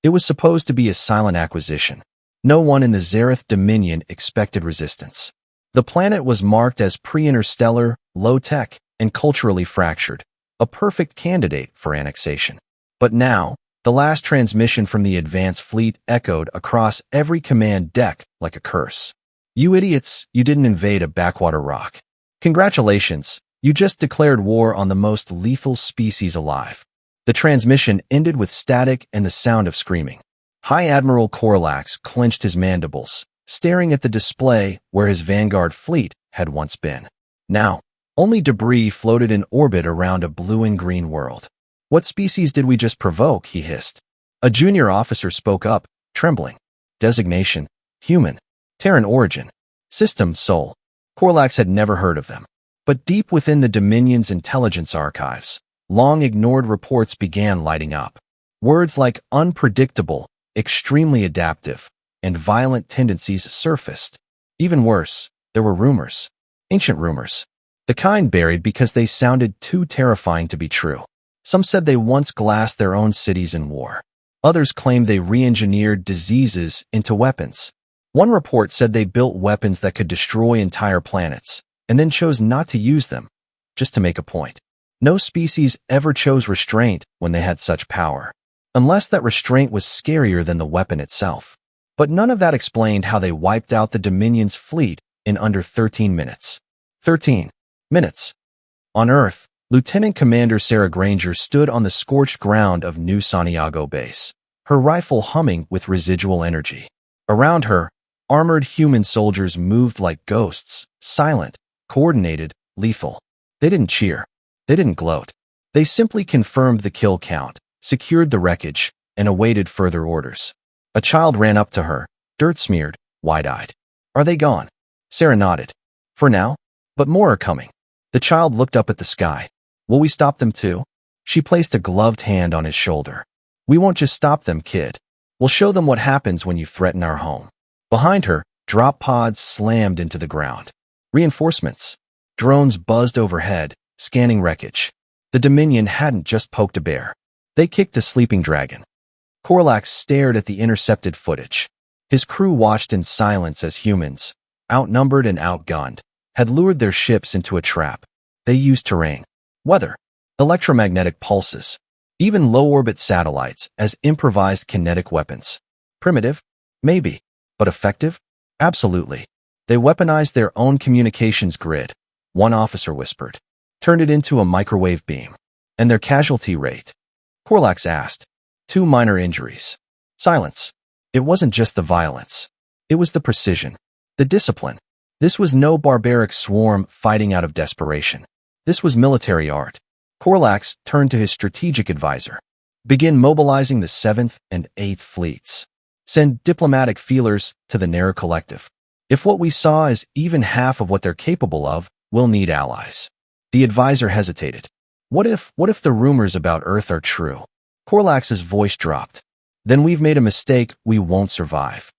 It was supposed to be a silent acquisition. No one in the Zareth Dominion expected resistance. The planet was marked as pre-interstellar, low-tech, and culturally fractured, a perfect candidate for annexation. But now, the last transmission from the advanced fleet echoed across every command deck like a curse. You idiots, you didn't invade a backwater rock. Congratulations, you just declared war on the most lethal species alive. The transmission ended with static and the sound of screaming. High Admiral Corlax clenched his mandibles, staring at the display where his Vanguard fleet had once been. Now, only debris floated in orbit around a blue and green world. What species did we just provoke? He hissed. A junior officer spoke up, trembling. Designation: human. Terran origin. System: Sol. Corlax had never heard of them. But deep within the Dominion's intelligence archives, long-ignored reports began lighting up. Words like unpredictable, extremely adaptive, and violent tendencies surfaced. Even worse, there were rumors. Ancient rumors. The kind buried because they sounded too terrifying to be true. Some said they once glassed their own cities in war. Others claimed they re-engineered diseases into weapons. One report said they built weapons that could destroy entire planets, and then chose not to use them, just to make a point. No species ever chose restraint when they had such power, unless that restraint was scarier than the weapon itself. But none of that explained how they wiped out the Dominion's fleet in under 13 minutes. 13 minutes. On Earth, Lieutenant Commander Sarah Granger stood on the scorched ground of New Santiago Base, her rifle humming with residual energy. Around her, armored human soldiers moved like ghosts, silent, coordinated, lethal. They didn't cheer. They didn't gloat. They simply confirmed the kill count, secured the wreckage, and awaited further orders. A child ran up to her, dirt-smeared, wide-eyed. "Are they gone?" Sarah nodded. "For now, but more are coming." The child looked up at the sky. "Will we stop them too?" She placed a gloved hand on his shoulder. "We won't just stop them, kid. We'll show them what happens when you threaten our home." Behind her, drop pods slammed into the ground. Reinforcements. Drones buzzed overhead, scanning wreckage. The Dominion hadn't just poked a bear. They kicked a sleeping dragon. Corlax stared at the intercepted footage. His crew watched in silence as humans, outnumbered and outgunned, had lured their ships into a trap. They used terrain, weather, electromagnetic pulses, even low-orbit satellites as improvised kinetic weapons. Primitive? Maybe. But effective? Absolutely. They weaponized their own communications grid, one officer whispered, turned it into a microwave beam. And their casualty rate? Corlax asked. 2 minor injuries. Silence. It wasn't just the violence. It was the precision, the discipline. This was no barbaric swarm fighting out of desperation. This was military art. Corlax turned to his strategic advisor. Begin mobilizing the 7th and 8th fleets. Send diplomatic feelers to the Nera Collective. If what we saw is even half of what they're capable of, we'll need allies. The advisor hesitated. What if the rumors about Earth are true? Corlax's voice dropped. Then we've made a mistake we won't survive.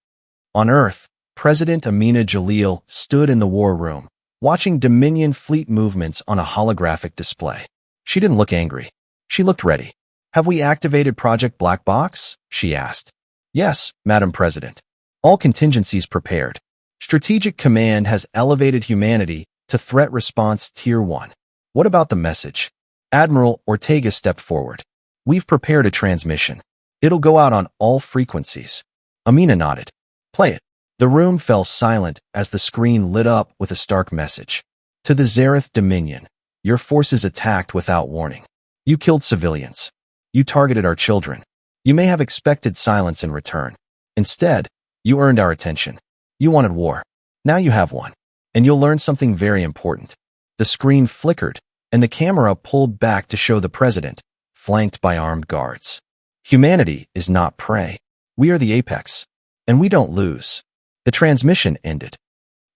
On Earth, President Amina Jalil stood in the war room, watching Dominion fleet movements on a holographic display. She didn't look angry. She looked ready. "Have we activated Project Black Box?" she asked. "Yes, Madam President. All contingencies prepared. Strategic Command has elevated humanity to Threat Response Tier 1. What about the message?" Admiral Ortega stepped forward. "We've prepared a transmission. It'll go out on all frequencies." Amina nodded. "Play it." The room fell silent as the screen lit up with a stark message. "To the Zareth Dominion, your forces attacked without warning. You killed civilians. You targeted our children. You may have expected silence in return. Instead, you earned our attention. You wanted war. Now you have one. And you'll learn something very important." The screen flickered, and the camera pulled back to show the president, flanked by armed guards. "Humanity is not prey. We are the apex. And we don't lose." The transmission ended.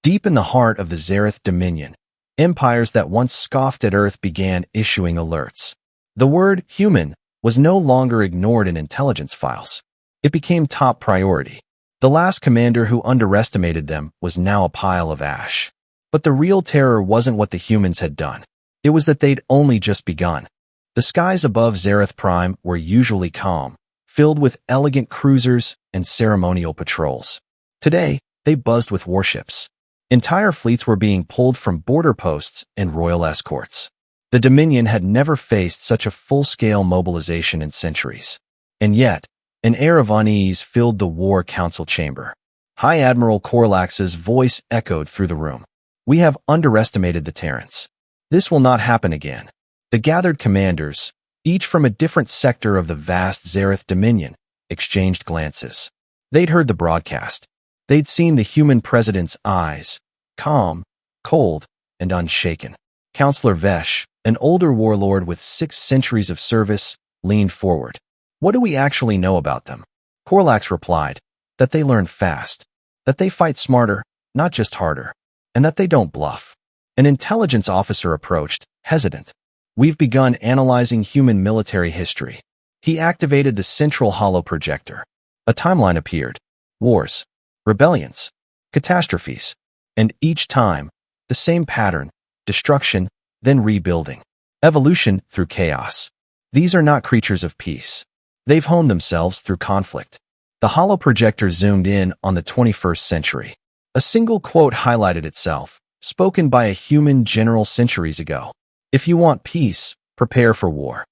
Deep in the heart of the Zareth Dominion, empires that once scoffed at Earth began issuing alerts. The word human was no longer ignored in intelligence files. It became top priority. The last commander who underestimated them was now a pile of ash. But the real terror wasn't what the humans had done. It was that they'd only just begun. The skies above Zareth Prime were usually calm, filled with elegant cruisers and ceremonial patrols. Today, they buzzed with warships. Entire fleets were being pulled from border posts and royal escorts. The Dominion had never faced such a full-scale mobilization in centuries. And yet, an air of unease filled the War Council chamber. High Admiral Corlax's voice echoed through the room. "We have underestimated the Terrans. This will not happen again." The gathered commanders, each from a different sector of the vast Zareth Dominion, exchanged glances. They'd heard the broadcast. They'd seen the human president's eyes, calm, cold, and unshaken. Counselor Vesh, an older warlord with 6 centuries of service, leaned forward. "What do we actually know about them?" Corlax replied, "That they learn fast, that they fight smarter, not just harder, and that they don't bluff." An intelligence officer approached, hesitant. "We've begun analyzing human military history." He activated the central holo projector. A timeline appeared. Wars, rebellions, catastrophes, and each time, the same pattern: destruction, then rebuilding. Evolution through chaos. These are not creatures of peace. They've honed themselves through conflict. The holo projector zoomed in on the 21st century. A single quote highlighted itself, spoken by a human general centuries ago. "If you want peace, prepare for war."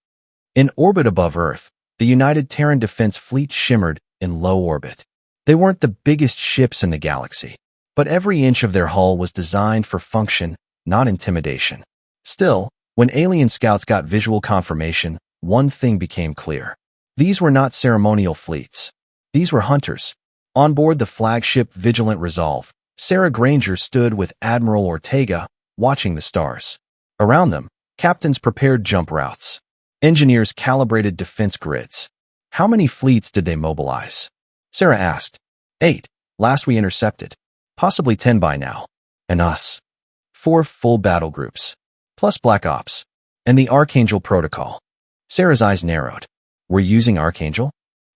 In orbit above Earth, the United Terran Defense Fleet shimmered in low orbit. They weren't the biggest ships in the galaxy, but every inch of their hull was designed for function, not intimidation. Still, when alien scouts got visual confirmation, one thing became clear. These were not ceremonial fleets. These were hunters. On board the flagship Vigilant Resolve, Sarah Granger stood with Admiral Ortega, watching the stars. Around them, captains prepared jump routes. Engineers calibrated defense grids. How many fleets did they mobilize? Sarah asked. 8, last we intercepted. Possibly 10 by now. And us. 4 full battle groups. Plus Black Ops. And the Archangel Protocol. Sarah's eyes narrowed. "We're using Archangel?"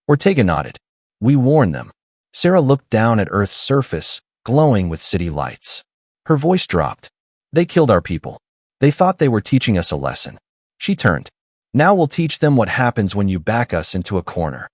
Ortega nodded. "We warned them." Sarah looked down at Earth's surface, glowing with city lights. Her voice dropped. "They killed our people. They thought they were teaching us a lesson." She turned. "Now we'll teach them what happens when you back us into a corner."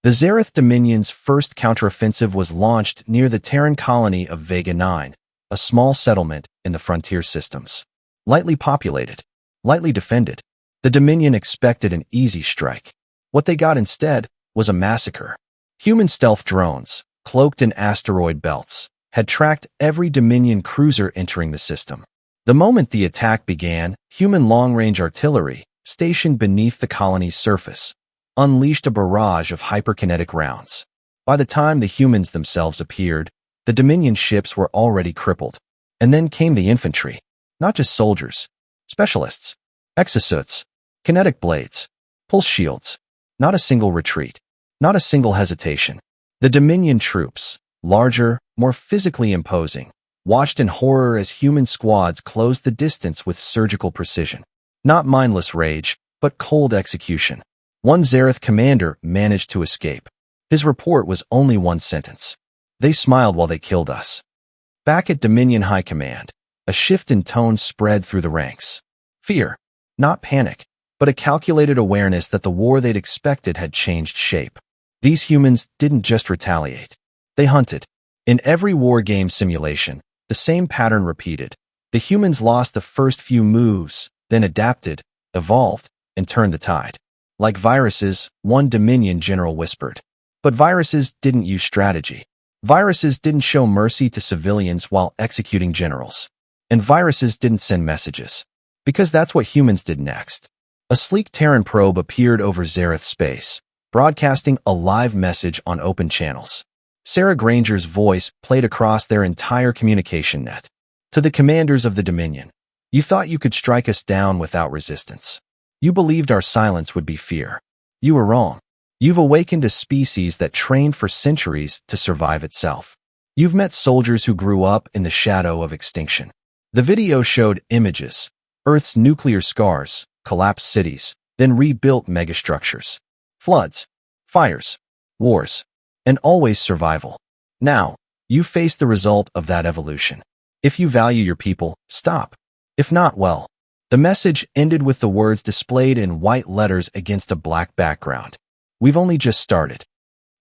The Zareth Dominion's first counteroffensive was launched near the Terran colony of Vega 9, a small settlement in the frontier systems. Lightly populated, lightly defended, the Dominion expected an easy strike. What they got instead was a massacre. Human stealth drones, cloaked in asteroid belts, had tracked every Dominion cruiser entering the system. The moment the attack began, human long-range artillery, stationed beneath the colony's surface, unleashed a barrage of hyperkinetic rounds. By the time the humans themselves appeared, the Dominion ships were already crippled. And then came the infantry. Not just soldiers, specialists, exosuits, kinetic blades, pulse shields. Not a single retreat. Not a single hesitation. The Dominion troops, larger, more physically imposing, watched in horror as human squads closed the distance with surgical precision. Not mindless rage, but cold execution. One Zareth commander managed to escape. His report was only one sentence. "They smiled while they killed us." Back at Dominion High Command, a shift in tone spread through the ranks. Fear, not panic, but a calculated awareness that the war they'd expected had changed shape. These humans didn't just retaliate. They hunted. In every war game simulation, the same pattern repeated. The humans lost the first few moves, then adapted, evolved, and turned the tide. Like viruses, one Dominion general whispered. But viruses didn't use strategy. Viruses didn't show mercy to civilians while executing generals. And viruses didn't send messages. Because that's what humans did next. A sleek Terran probe appeared over Zareth space, broadcasting a live message on open channels. Sarah Granger's voice played across their entire communication net. To the commanders of the Dominion, you thought you could strike us down without resistance. You believed our silence would be fear. You were wrong. You've awakened a species that trained for centuries to survive itself. You've met soldiers who grew up in the shadow of extinction. The video showed images, Earth's nuclear scars, collapsed cities, then rebuilt megastructures. Floods, fires, wars, and always survival. Now, you face the result of that evolution. If you value your people, stop. If not, well. The message ended with the words displayed in white letters against a black background. We've only just started.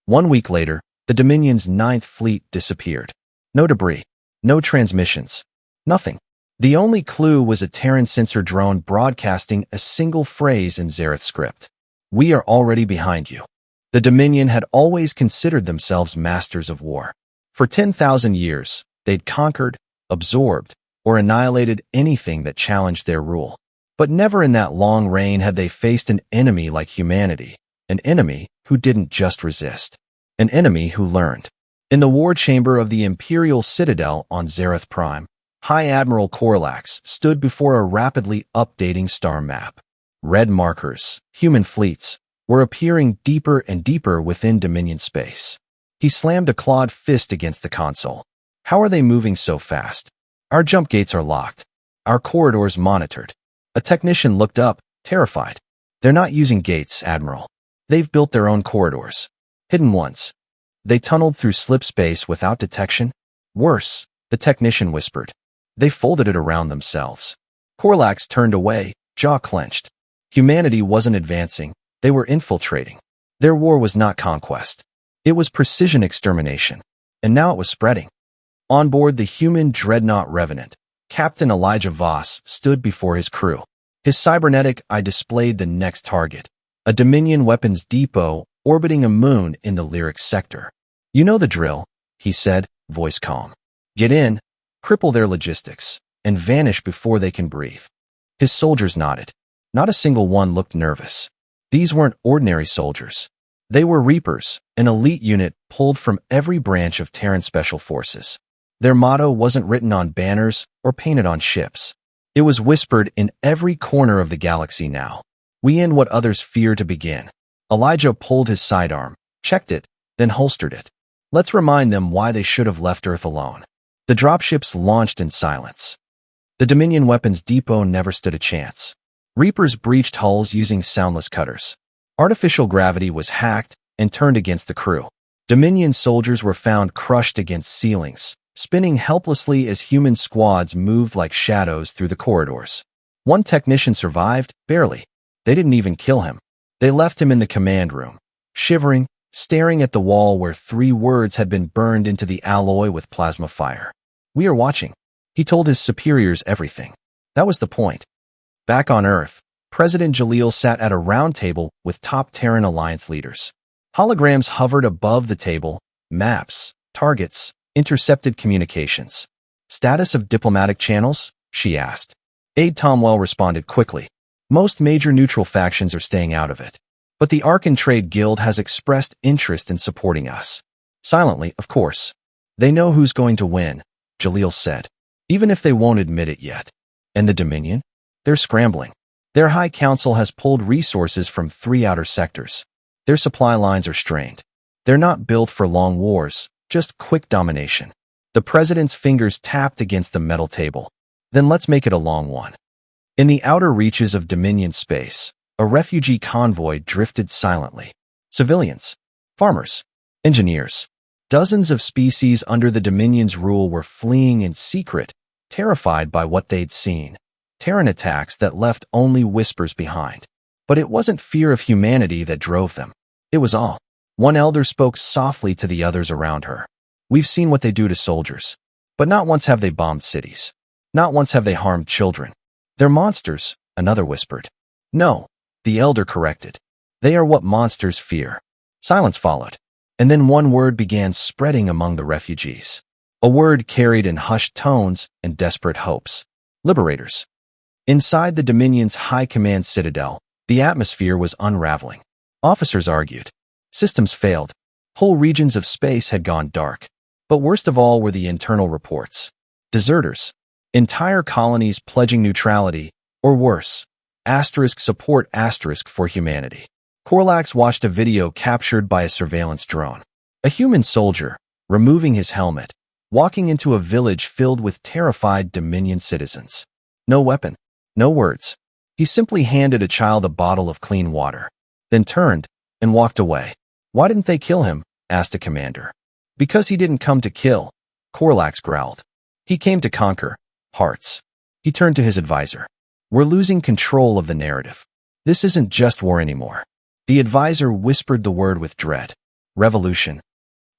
1 week later, the Dominion's ninth fleet disappeared. No debris, no transmissions, nothing. The only clue was a Terran sensor drone broadcasting a single phrase in Zareth script. "We are already behind you." The Dominion had always considered themselves masters of war. For 10,000 years, they'd conquered, absorbed, or annihilated anything that challenged their rule. But never in that long reign had they faced an enemy like humanity, an enemy who didn't just resist, an enemy who learned. In the war chamber of the Imperial Citadel on Zareth Prime, High Admiral Corlax stood before a rapidly updating star map. Red markers, human fleets, were appearing deeper and deeper within Dominion space. He slammed a clawed fist against the console. "How are they moving so fast? Our jump gates are locked. Our corridors monitored." A technician looked up, terrified. "They're not using gates, Admiral. They've built their own corridors. Hidden ones. They tunneled through slip space without detection. Worse," the technician whispered. "They folded it around themselves." Corlax turned away, jaw clenched. Humanity wasn't advancing. They were infiltrating. Their war was not conquest. It was precision extermination. And now it was spreading. On board the human dreadnought Revenant, Captain Elijah Voss stood before his crew. His cybernetic eye displayed the next target, a Dominion weapons depot orbiting a moon in the Lyric sector. "You know the drill," he said, voice calm. "Get in, cripple their logistics, and vanish before they can breathe." His soldiers nodded. Not a single one looked nervous. These weren't ordinary soldiers. They were Reapers, an elite unit pulled from every branch of Terran Special Forces. Their motto wasn't written on banners or painted on ships. It was whispered in every corner of the galaxy now. "We end what others fear to begin." Elijah pulled his sidearm, checked it, then holstered it. "Let's remind them why they should have left Earth alone." The dropships launched in silence. The Dominion weapons depot never stood a chance. Reapers breached hulls using soundless cutters. Artificial gravity was hacked and turned against the crew. Dominion soldiers were found crushed against ceilings, spinning helplessly as human squads moved like shadows through the corridors. One technician survived, barely. They didn't even kill him. They left him in the command room, shivering, staring at the wall where 3 words had been burned into the alloy with plasma fire. "We are watching." He told his superiors everything. That was the point. Back on Earth, President Jalil sat at a round table with top Terran Alliance leaders. Holograms hovered above the table, maps, targets, intercepted communications. "Status of diplomatic channels?" she asked. Aide Tomwell responded quickly. "Most major neutral factions are staying out of it. But the Arkan Trade Guild has expressed interest in supporting us. Silently, of course. They know who's going to win," Jalil said, "even if they won't admit it yet." "And the Dominion? They're scrambling. Their High Council has pulled resources from 3 outer sectors. Their supply lines are strained. They're not built for long wars, just quick domination." The president's fingers tapped against the metal table. "Then let's make it a long one." In the outer reaches of Dominion space, a refugee convoy drifted silently. Civilians, farmers, engineers. Dozens of species under the Dominion's rule were fleeing in secret, terrified by what they'd seen. Terran attacks that left only whispers behind. But it wasn't fear of humanity that drove them. It was awe. One elder spoke softly to the others around her. "We've seen what they do to soldiers. But not once have they bombed cities. Not once have they harmed children. They're monsters," another whispered. "No," the elder corrected. "They are what monsters fear." Silence followed. And then one word began spreading among the refugees. A word carried in hushed tones and desperate hopes. "Liberators." Inside the Dominion's high command citadel, the atmosphere was unraveling. Officers argued. Systems failed. Whole regions of space had gone dark. But worst of all were the internal reports. Deserters. Entire colonies pledging neutrality, or worse, support for humanity. Corlax watched a video captured by a surveillance drone. A human soldier, removing his helmet, walking into a village filled with terrified Dominion citizens. No weapon. No words. He simply handed a child a bottle of clean water, then turned and walked away. "Why didn't they kill him?" asked the commander. "Because he didn't come to kill," Corlax growled. "He came to conquer hearts." He turned to his advisor. "We're losing control of the narrative. This isn't just war anymore. The advisor whispered the word with dread. Revolution.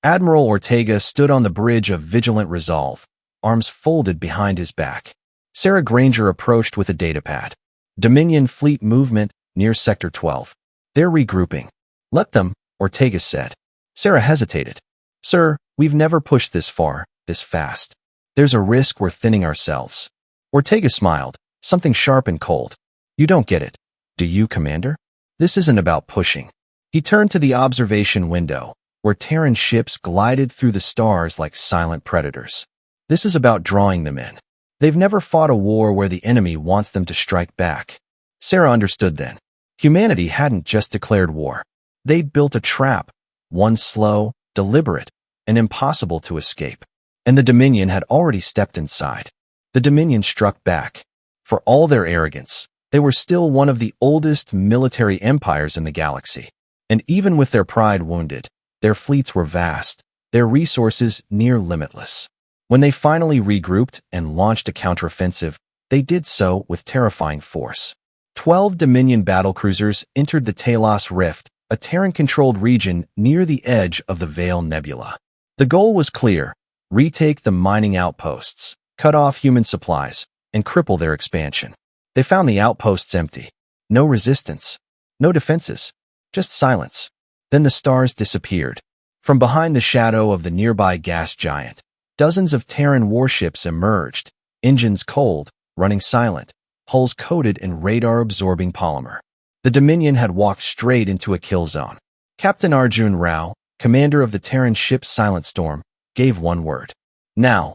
Admiral Ortega stood on the bridge of vigilant resolve, arms folded behind his back. Sarah Granger approached with a datapad. Dominion fleet movement near Sector 12. They're regrouping. Let them, Ortega said. Sarah hesitated. Sir, we've never pushed this far, this fast. There's a risk we're thinning ourselves. Ortega smiled, something sharp and cold. You don't get it. Do you, Commander? This isn't about pushing. He turned to the observation window, where Terran ships glided through the stars like silent predators. This is about drawing them in. They've never fought a war where the enemy wants them to strike back. Sarah understood then. Humanity hadn't just declared war. They'd built a trap, one slow, deliberate, and impossible to escape. And the Dominion had already stepped inside. The Dominion struck back. For all their arrogance, they were still one of the oldest military empires in the galaxy. And even with their pride wounded, their fleets were vast, their resources near limitless. When they finally regrouped and launched a counteroffensive, they did so with terrifying force. 12 Dominion battlecruisers entered the Talos Rift, a Terran-controlled region near the edge of the Veil Nebula. The goal was clear: retake the mining outposts, cut off human supplies, and cripple their expansion. They found the outposts empty. No resistance, no defenses, just silence. Then the stars disappeared. From behind the shadow of the nearby gas giant, dozens of Terran warships emerged, engines cold, running silent, hulls coated in radar-absorbing polymer. The Dominion had walked straight into a kill zone. Captain Arjun Rao, commander of the Terran ship Silent Storm, gave one word. Now.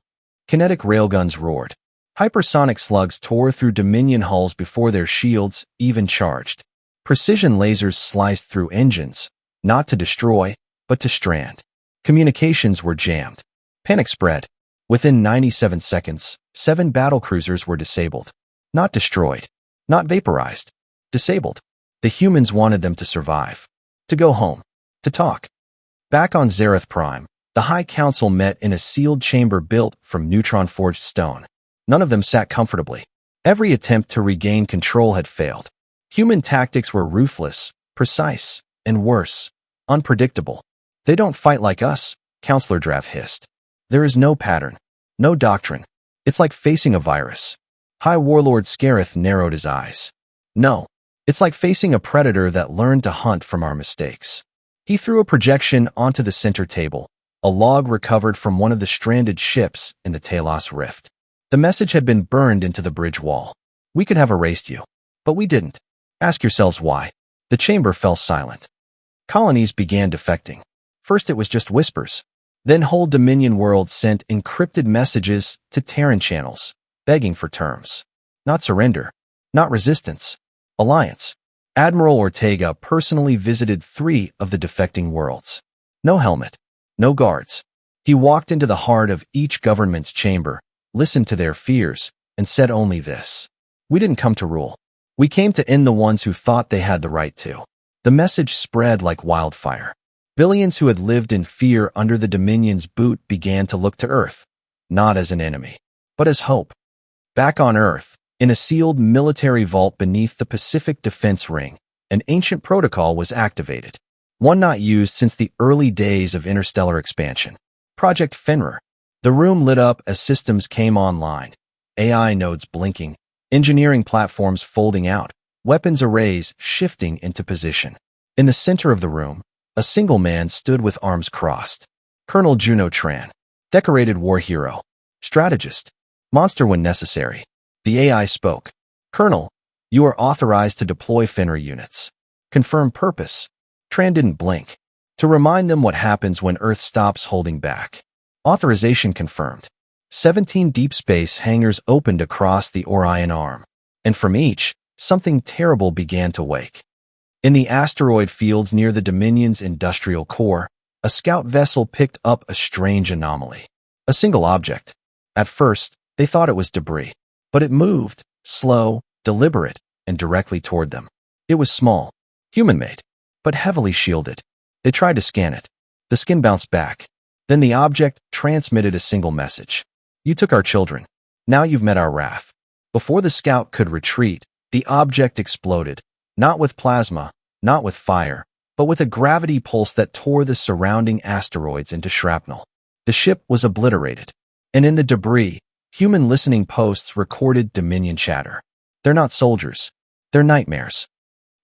Kinetic railguns roared. Hypersonic slugs tore through Dominion hulls before their shields even charged. Precision lasers sliced through engines, not to destroy, but to strand. Communications were jammed. Panic spread. Within 97 seconds, 7 battlecruisers were disabled. Not destroyed. Not vaporized. Disabled. The humans wanted them to survive. To go home. To talk. Back on Zareth Prime, the High Council met in a sealed chamber built from neutron-forged stone. None of them sat comfortably. Every attempt to regain control had failed. Human tactics were ruthless, precise, and worse, unpredictable. They don't fight like us, Counselor Drav hissed. There is no pattern, no doctrine. It's like facing a virus. High Warlord Scareth narrowed his eyes. No, it's like facing a predator that learned to hunt from our mistakes. He threw a projection onto the center table, a log recovered from one of the stranded ships in the Talos Rift. The message had been burned into the bridge wall. We could have erased you, but we didn't. Ask yourselves why. The chamber fell silent. Colonies began defecting. First it was just whispers. Then whole Dominion worlds sent encrypted messages to Terran channels, begging for terms. Not surrender. Not resistance. Alliance. Admiral Ortega personally visited 3 of the defecting worlds. No helmet. No guards. He walked into the heart of each government's chamber, listened to their fears, and said only this. We didn't come to rule. We came to end the ones who thought they had the right to. The message spread like wildfire. Billions who had lived in fear under the Dominion's boot began to look to Earth, not as an enemy, but as hope. Back on Earth, in a sealed military vault beneath the Pacific Defense Ring, an ancient protocol was activated. One not used since the early days of interstellar expansion. Project Fenrir. The room lit up as systems came online. AI nodes blinking, engineering platforms folding out, weapons arrays shifting into position. In the center of the room, a single man stood with arms crossed. Colonel Juno Tran. Decorated war hero. Strategist. Monster when necessary. The AI spoke. Colonel, you are authorized to deploy Fenrir units. Confirm purpose. Tran didn't blink. To remind them what happens when Earth stops holding back. Authorization confirmed. 17 deep space hangars opened across the Orion Arm, and from each, something terrible began to wake. In the asteroid fields near the Dominion's industrial core, a scout vessel picked up a strange anomaly. A single object. At first, they thought it was debris, but it moved, slow, deliberate, and directly toward them. It was small, human-made, but heavily shielded. They tried to scan it. The skin bounced back. Then the object transmitted a single message. You took our children. Now you've met our wrath. Before the scout could retreat, the object exploded, not with plasma, not with fire, but with a gravity pulse that tore the surrounding asteroids into shrapnel. The ship was obliterated, and in the debris, human listening posts recorded Dominion chatter. They're not soldiers. They're nightmares.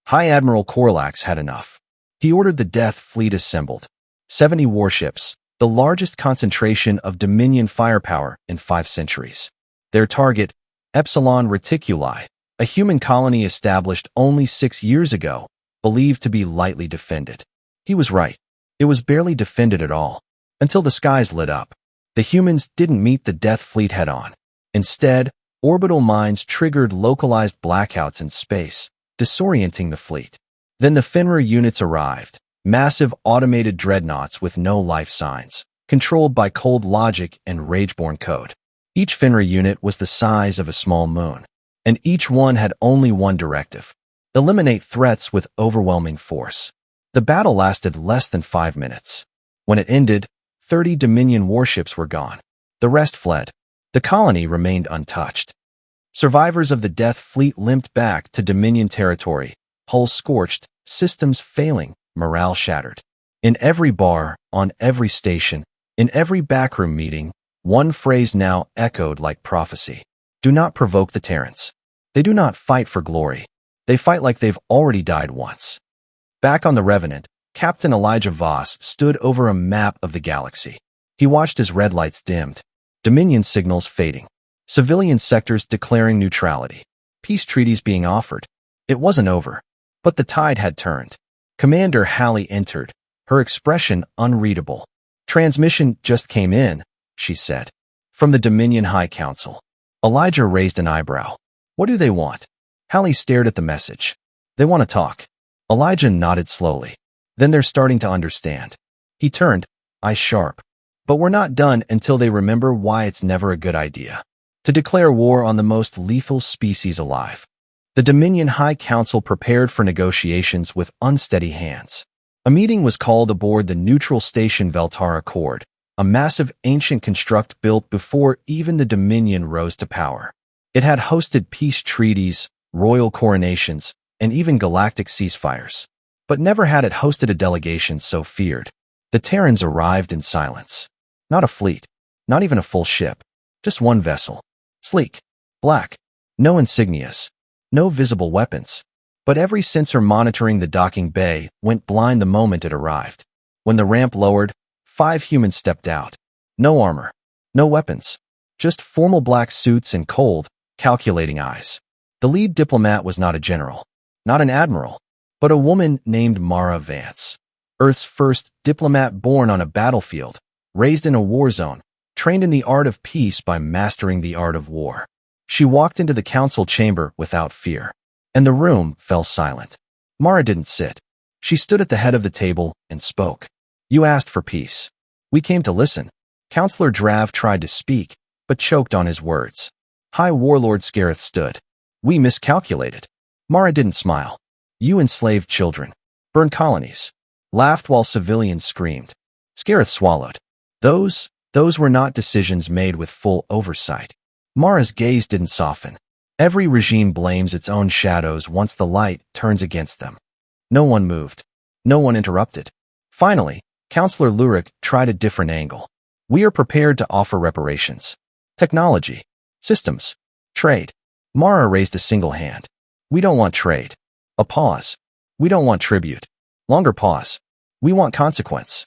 High Admiral Corlax had enough. He ordered the Death Fleet assembled. 70 warships, the largest concentration of Dominion firepower in 5 centuries. Their target, Epsilon Reticuli, a human colony established only 6 years ago, believed to be lightly defended. He was right. It was barely defended at all, until the skies lit up. The humans didn't meet the Death Fleet head-on. Instead, orbital mines triggered localized blackouts in space, disorienting the fleet. Then the Fenrir units arrived, massive automated dreadnoughts with no life signs, controlled by cold logic and rageborn code. Each Fenrir unit was the size of a small moon, and each one had only one directive: eliminate threats with overwhelming force. The battle lasted less than 5 minutes. When it ended, 30 Dominion warships were gone. The rest fled. The colony remained untouched. Survivors of the Death Fleet limped back to Dominion territory, hulls scorched, systems failing, morale shattered. In every bar, on every station, in every backroom meeting, one phrase now echoed like prophecy: do not provoke the Terrans. They do not fight for glory. They fight like they've already died once. Back on the Revenant, Captain Elijah Voss stood over a map of the galaxy. He watched as red lights dimmed, Dominion signals fading, civilian sectors declaring neutrality, peace treaties being offered. It wasn't over, but the tide had turned. Commander Halley entered, her expression unreadable. Transmission just came in, she said. From the Dominion High Council. Elijah raised an eyebrow. What do they want? Halley stared at the message. They want to talk. Elijah nodded slowly. Then they're starting to understand. He turned, eyes sharp. But we're not done until they remember why it's never a good idea to declare war on the most lethal species alive. The Dominion High Council prepared for negotiations with unsteady hands. A meeting was called aboard the neutral station Veltara Accord, a massive ancient construct built before even the Dominion rose to power. It had hosted peace treaties, royal coronations, and even galactic ceasefires. But never had it hosted a delegation so feared. The Terrans arrived in silence. Not a fleet, not even a full ship, just one vessel. Sleek, black, no insignias, no visible weapons. But every sensor monitoring the docking bay went blind the moment it arrived. When the ramp lowered, 5 humans stepped out. No armor, no weapons, just formal black suits and cold, calculating eyes. The lead diplomat was not a general, not an admiral, but a woman named Mara Vance, Earth's first diplomat born on a battlefield, raised in a war zone, trained in the art of peace by mastering the art of war. She walked into the council chamber without fear, and the room fell silent. Mara didn't sit. She stood at the head of the table and spoke. You asked for peace. We came to listen. Counselor Drav tried to speak, but choked on his words. High Warlord Scareth stood. We miscalculated. Mara didn't smile. You enslaved children, burned colonies, laughed while civilians screamed. Scareth swallowed. Those were not decisions made with full oversight. Mara's gaze didn't soften. Every regime blames its own shadows once the light turns against them. No one moved. No one interrupted. Finally, Counselor Lurik tried a different angle. We are prepared to offer reparations. Technology, systems, trade. Mara raised a single hand. We don't want trade. A pause. We don't want tribute. Longer pause. We want consequence.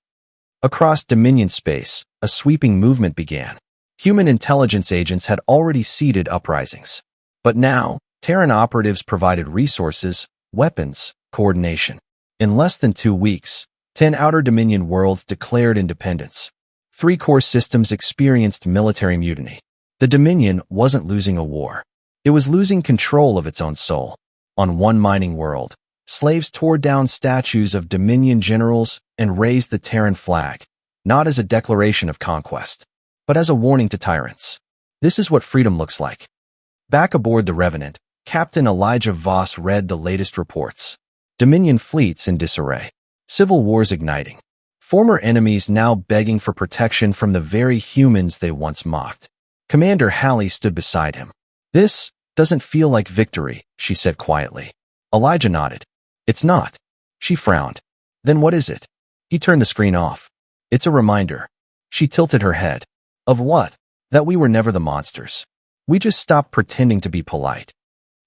Across Dominion space, a sweeping movement began. Human intelligence agents had already seeded uprisings. But now, Terran operatives provided resources, weapons, coordination. In less than 2 weeks, 10 outer Dominion worlds declared independence. 3 core systems experienced military mutiny. The Dominion wasn't losing a war. It was losing control of its own soul. On one mining world, slaves tore down statues of Dominion generals and raised the Terran flag, not as a declaration of conquest, but as a warning to tyrants. This is what freedom looks like. Back aboard the Revenant, Captain Elijah Voss read the latest reports. Dominion fleets in disarray. Civil wars igniting. Former enemies now begging for protection from the very humans they once mocked. Commander Halley stood beside him. This doesn't feel like victory, she said quietly. Elijah nodded. It's not. She frowned. Then what is it? He turned the screen off. It's a reminder. She tilted her head. Of what? That we were never the monsters. We just stopped pretending to be polite.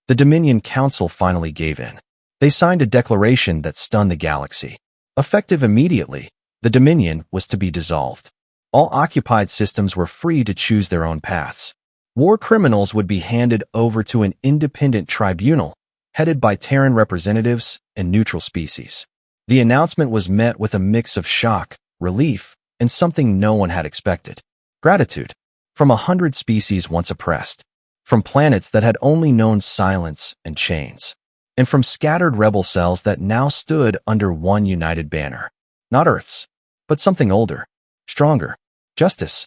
The Dominion Council finally gave in. They signed a declaration that stunned the galaxy. Effective immediately, the Dominion was to be dissolved. All occupied systems were free to choose their own paths. War criminals would be handed over to an independent tribunal, headed by Terran representatives and neutral species. The announcement was met with a mix of shock, relief, and something no one had expected. Gratitude. From 100 species once oppressed. From planets that had only known silence and chains. And from scattered rebel cells that now stood under one united banner. Not Earth's, but something older, stronger. Justice.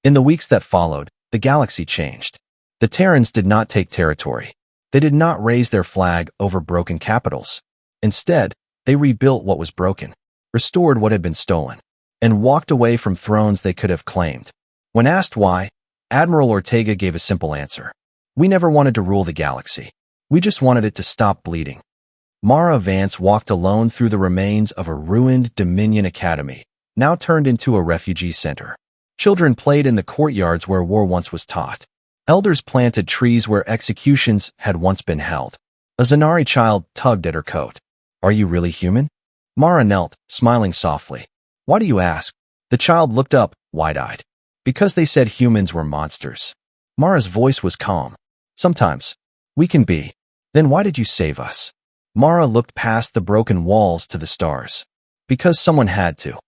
In the weeks that followed, the galaxy changed. The Terrans did not take territory. They did not raise their flag over broken capitals. Instead, they rebuilt what was broken, restored what had been stolen, and walked away from thrones they could have claimed. When asked why, Admiral Ortega gave a simple answer. We never wanted to rule the galaxy. We just wanted it to stop bleeding. Mara Vance walked alone through the remains of a ruined Dominion Academy, now turned into a refugee center. Children played in the courtyards where war once was taught. Elders planted trees where executions had once been held. A Zanari child tugged at her coat. Are you really human? Mara knelt, smiling softly. Why do you ask? The child looked up, wide-eyed. Because they said humans were monsters. Mara's voice was calm. Sometimes. We can be. Then why did you save us? Mara looked past the broken walls to the stars. Because someone had to.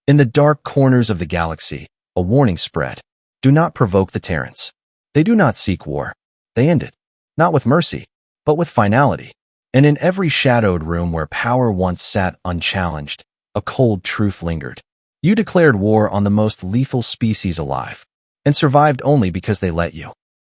In the dark corners of the galaxy, a warning spread. Do not provoke the Terrans. They do not seek war. They end it. Not with mercy, but with finality. And in every shadowed room where power once sat unchallenged, a cold truth lingered. You declared war on the most lethal species alive, and survived only because they let you.